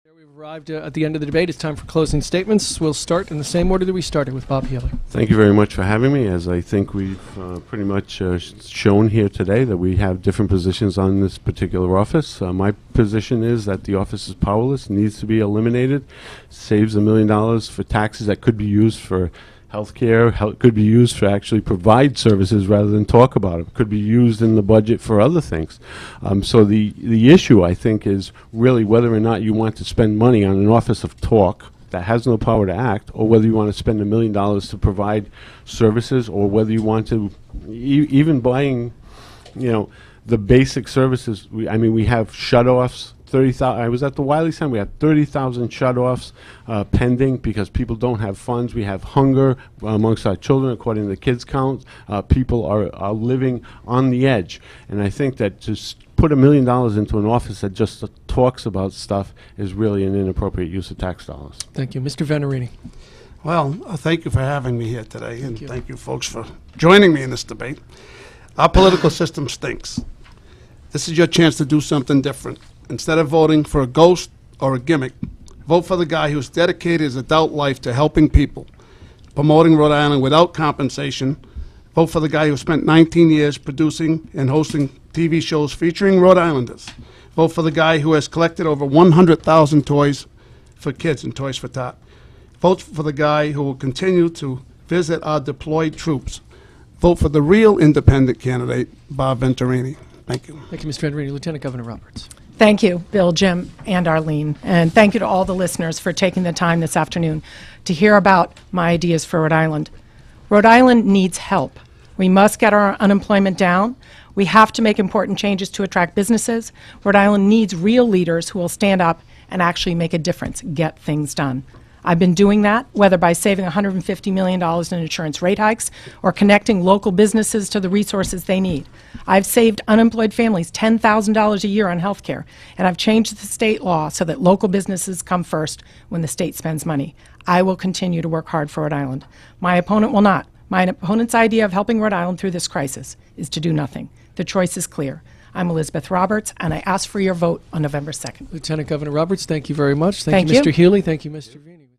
We've arrived at the end of the debate. It's time for closing statements. We'll start in the same order that we started, with Bob Healy. Thank you very much for having me. As I think we've pretty much shown here today that we have different positions on this particular office. My position is that the office is powerless, needs to be eliminated, saves $1 million for taxes that could be used for healthcare, could be used for actually provide services rather than talk about it, could be used in the budget for other things. So the issue, I think, is really whether or not you want to spend money on an office of talk that has no power to act, or whether you want to spend $1 million to provide services, or whether you want to even buying, the basic services. We have shutoffs. 30,000. I was at the Wiley Center. We had 30,000 shutoffs pending because people don't have funds. We have hunger amongst our children, according to the kids count. People are living on the edge, and I think that just put $1 million into an office that just talks about stuff is really an inappropriate use of tax dollars. Thank you, Mr. Venerini. Well, thank you for having me here today, and thank you folks for joining me in this debate. Our political system stinks. This is your chance to do something different. Instead of voting for a ghost or a gimmick, vote for the guy who's dedicated his adult life to helping people, promoting Rhode Island without compensation. Vote for the guy who spent 19 years producing and hosting TV shows featuring Rhode Islanders. Vote for the guy who has collected over 100,000 toys for kids and Toys for Tot. Vote for the guy who will continue to visit our deployed troops. Vote for the real independent candidate, Bob Venturini. Thank you. Thank you, Mr. Venerini. Lieutenant Governor Roberts. Thank you, Bill, Jim, and Arlene. And thank you to all the listeners for taking the time this afternoon to hear about my ideas for Rhode Island. Rhode Island needs help. We must get our unemployment down. We have to make important changes to attract businesses. Rhode Island needs real leaders who will stand up and actually make a difference, get things done. I've been doing that, whether by saving $150 million in insurance rate hikes or connecting local businesses to the resources they need. I've saved unemployed families $10,000 a year on health care, and I've changed the state law so that local businesses come first when the state spends money. I will continue to work hard for Rhode Island. My opponent will not. My opponent's idea of helping Rhode Island through this crisis is to do nothing. The choice is clear. I'm Elizabeth Roberts, and I ask for your vote on November 2nd. Lieutenant Governor Roberts, thank you very much. Thank you, you. Mr. Healy. Thank you, Mr. Vini.